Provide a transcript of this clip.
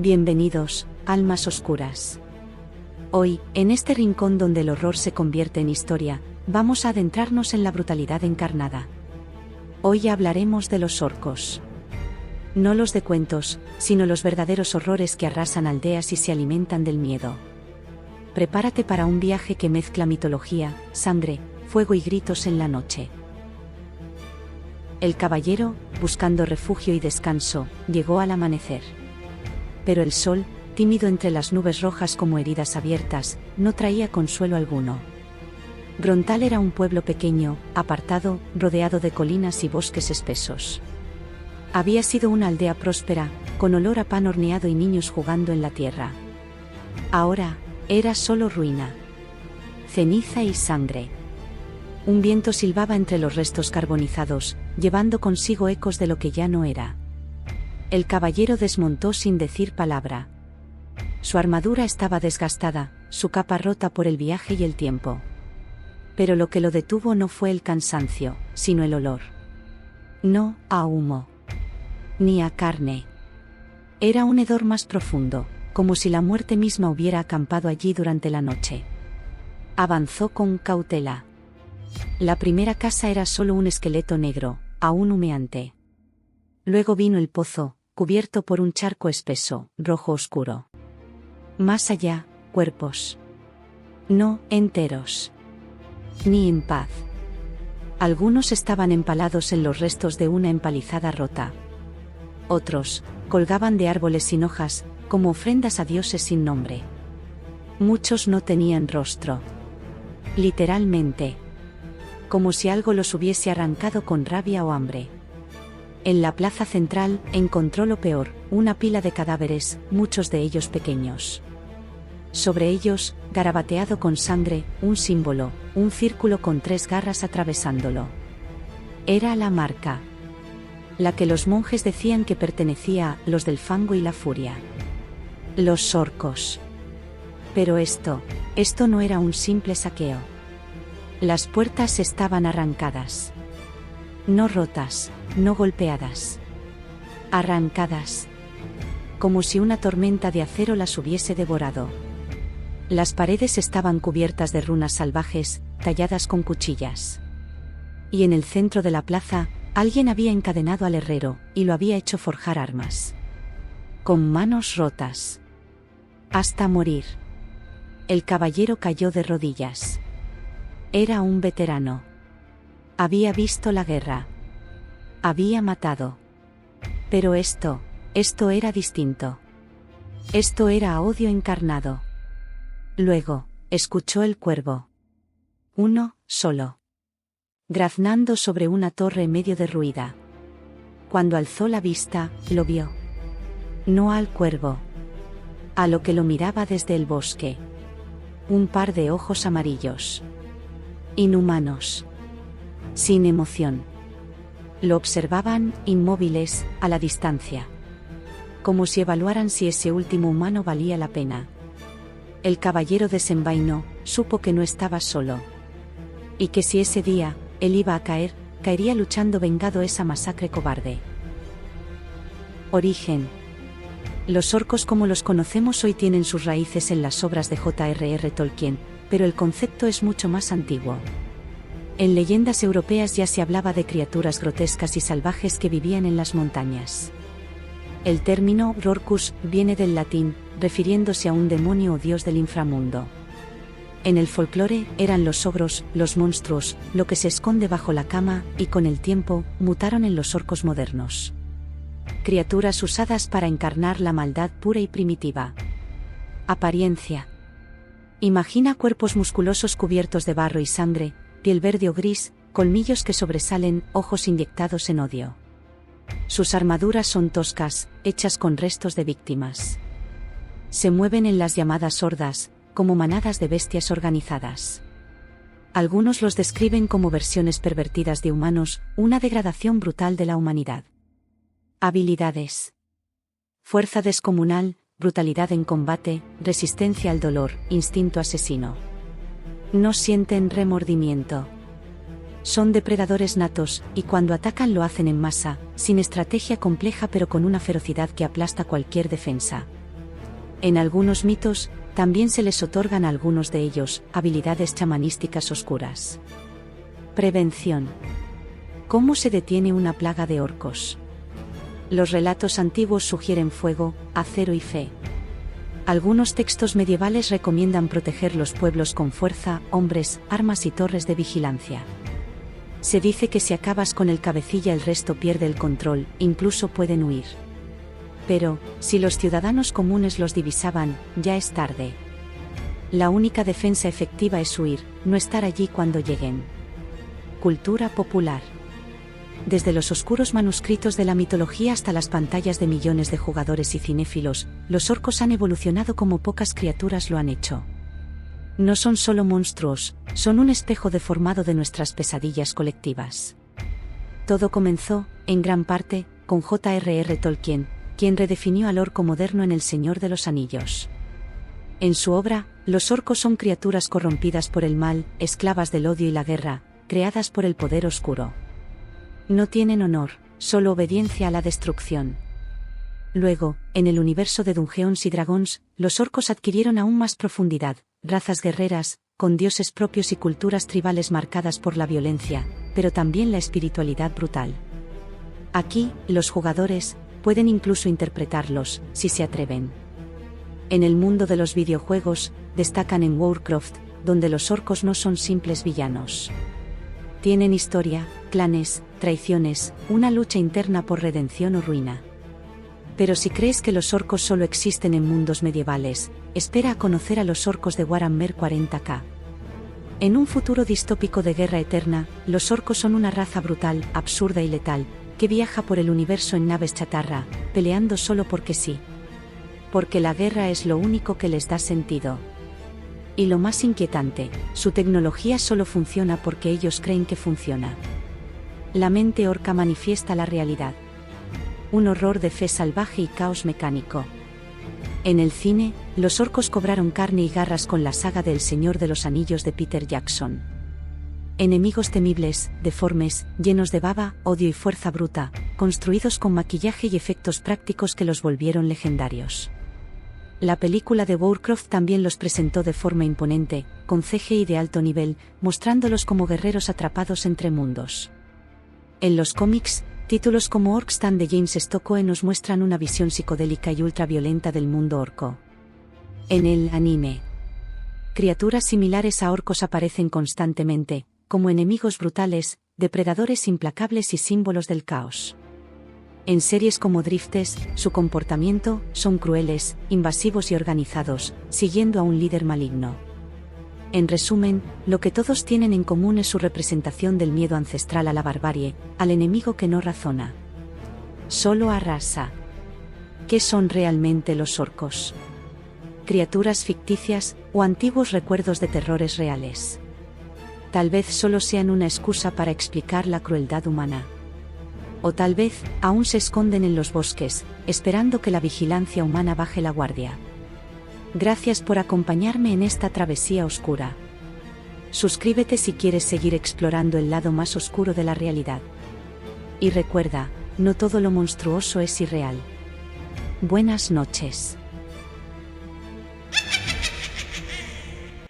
Bienvenidos, almas oscuras. Hoy, en este rincón donde el horror se convierte en historia, vamos a adentrarnos en la brutalidad encarnada. Hoy hablaremos de los orcos. No los de cuentos, sino los verdaderos horrores que arrasan aldeas y se alimentan del miedo. Prepárate para un viaje que mezcla mitología, sangre, fuego y gritos en la noche. El caballero, buscando refugio y descanso, llegó al amanecer. Pero el sol, tímido entre las nubes rojas como heridas abiertas, no traía consuelo alguno. Grontal era un pueblo pequeño, apartado, rodeado de colinas y bosques espesos. Había sido una aldea próspera, con olor a pan horneado y niños jugando en la tierra. Ahora, era solo ruina. Ceniza y sangre. Un viento silbaba entre los restos carbonizados, llevando consigo ecos de lo que ya no era. El caballero desmontó sin decir palabra. Su armadura estaba desgastada, su capa rota por el viaje y el tiempo. Pero lo que lo detuvo no fue el cansancio, sino el olor. No a humo. Ni a carne. Era un hedor más profundo, como si la muerte misma hubiera acampado allí durante la noche. Avanzó con cautela. La primera casa era solo un esqueleto negro, aún humeante. Luego vino el pozo, cubierto por un charco espeso, rojo oscuro. Más allá, cuerpos. No enteros. Ni en paz. Algunos estaban empalados en los restos de una empalizada rota. Otros, colgaban de árboles sin hojas, como ofrendas a dioses sin nombre. Muchos no tenían rostro. Literalmente. Como si algo los hubiese arrancado con rabia o hambre. En la plaza central, encontró lo peor, una pila de cadáveres, muchos de ellos pequeños. Sobre ellos, garabateado con sangre, un símbolo, un círculo con 3 garras atravesándolo. Era la marca. La que los monjes decían que pertenecía a los del fango y la furia. Los orcos. Pero esto no era un simple saqueo. Las puertas estaban arrancadas. No rotas, no golpeadas. Arrancadas. Como si una tormenta de acero las hubiese devorado. Las paredes estaban cubiertas de runas salvajes, talladas con cuchillas. Y en el centro de la plaza, alguien había encadenado al herrero, y lo había hecho forjar armas. Con manos rotas. Hasta morir. El caballero cayó de rodillas. Era un veterano. Había visto la guerra. Había matado. Pero esto era distinto. Esto era odio encarnado. Luego, escuchó el cuervo. Uno, solo. Graznando sobre una torre medio derruida. Cuando alzó la vista, lo vio. No al cuervo. A lo que lo miraba desde el bosque. Un par de ojos amarillos. Inhumanos. Sin emoción. Lo observaban, inmóviles, a la distancia. Como si evaluaran si ese último humano valía la pena. El caballero desenvainó, supo que no estaba solo. Y que si ese día, él iba a caer, caería luchando vengado esa masacre cobarde. Origen. Los orcos como los conocemos hoy tienen sus raíces en las obras de J.R.R. Tolkien, pero el concepto es mucho más antiguo. En leyendas europeas ya se hablaba de criaturas grotescas y salvajes que vivían en las montañas. El término Rorcus viene del latín, refiriéndose a un demonio o dios del inframundo. En el folclore, eran los ogros, los monstruos, lo que se esconde bajo la cama, y con el tiempo, mutaron en los orcos modernos. Criaturas usadas para encarnar la maldad pura y primitiva. Apariencia. Imagina cuerpos musculosos cubiertos de barro y sangre, piel verde o gris, colmillos que sobresalen, ojos inyectados en odio. Sus armaduras son toscas, hechas con restos de víctimas. Se mueven en las llamadas hordas, como manadas de bestias organizadas. Algunos los describen como versiones pervertidas de humanos, una degradación brutal de la humanidad. Habilidades. Fuerza descomunal, brutalidad en combate, resistencia al dolor, instinto asesino. No sienten remordimiento. Son depredadores natos, y cuando atacan lo hacen en masa, sin estrategia compleja pero con una ferocidad que aplasta cualquier defensa. En algunos mitos, también se les otorgan a algunos de ellos habilidades chamanísticas oscuras. Prevención. ¿Cómo se detiene una plaga de orcos? Los relatos antiguos sugieren fuego, acero y fe. Algunos textos medievales recomiendan proteger los pueblos con fuerza, hombres, armas y torres de vigilancia. Se dice que si acabas con el cabecilla el resto pierde el control, incluso pueden huir. Pero, si los ciudadanos comunes los divisaban, ya es tarde. La única defensa efectiva es huir, no estar allí cuando lleguen. Cultura popular. Desde los oscuros manuscritos de la mitología hasta las pantallas de millones de jugadores y cinéfilos, los orcos han evolucionado como pocas criaturas lo han hecho. No son solo monstruos, son un espejo deformado de nuestras pesadillas colectivas. Todo comenzó, en gran parte, con J.R.R. Tolkien, quien redefinió al orco moderno en El Señor de los Anillos. En su obra, los orcos son criaturas corrompidas por el mal, esclavas del odio y la guerra, creadas por el poder oscuro. No tienen honor, solo obediencia a la destrucción. Luego, en el universo de Dungeons y Dragons, los orcos adquirieron aún más profundidad, razas guerreras, con dioses propios y culturas tribales marcadas por la violencia, pero también la espiritualidad brutal. Aquí, los jugadores pueden incluso interpretarlos, si se atreven. En el mundo de los videojuegos, destacan en Warcraft, donde los orcos no son simples villanos. Tienen historia, clanes, traiciones, una lucha interna por redención o ruina. Pero si crees que los orcos solo existen en mundos medievales, espera a conocer a los orcos de Warhammer 40k. En un futuro distópico de guerra eterna, los orcos son una raza brutal, absurda y letal, que viaja por el universo en naves chatarra, peleando solo porque sí. Porque la guerra es lo único que les da sentido. Y lo más inquietante, su tecnología solo funciona porque ellos creen que funciona. La mente orca manifiesta la realidad. Un horror de fe salvaje y caos mecánico. En el cine, los orcos cobraron carne y garras con la saga de El Señor de los Anillos de Peter Jackson. Enemigos temibles, deformes, llenos de baba, odio y fuerza bruta, construidos con maquillaje y efectos prácticos que los volvieron legendarios. La película de Warcraft también los presentó de forma imponente, con CGI de alto nivel, mostrándolos como guerreros atrapados entre mundos. En los cómics, títulos como Orc Stand de James Stockwell nos muestran una visión psicodélica y ultraviolenta del mundo orco. En el anime, criaturas similares a orcos aparecen constantemente, como enemigos brutales, depredadores implacables y símbolos del caos. En series como Driftes, su comportamiento, son crueles, invasivos y organizados, siguiendo a un líder maligno. En resumen, lo que todos tienen en común es su representación del miedo ancestral a la barbarie, al enemigo que no razona. Solo arrasa. ¿Qué son realmente los orcos? ¿Criaturas ficticias, o antiguos recuerdos de terrores reales? Tal vez solo sean una excusa para explicar la crueldad humana. O tal vez, aún se esconden en los bosques, esperando que la vigilancia humana baje la guardia. Gracias por acompañarme en esta travesía oscura. Suscríbete si quieres seguir explorando el lado más oscuro de la realidad. Y recuerda, no todo lo monstruoso es irreal. Buenas noches.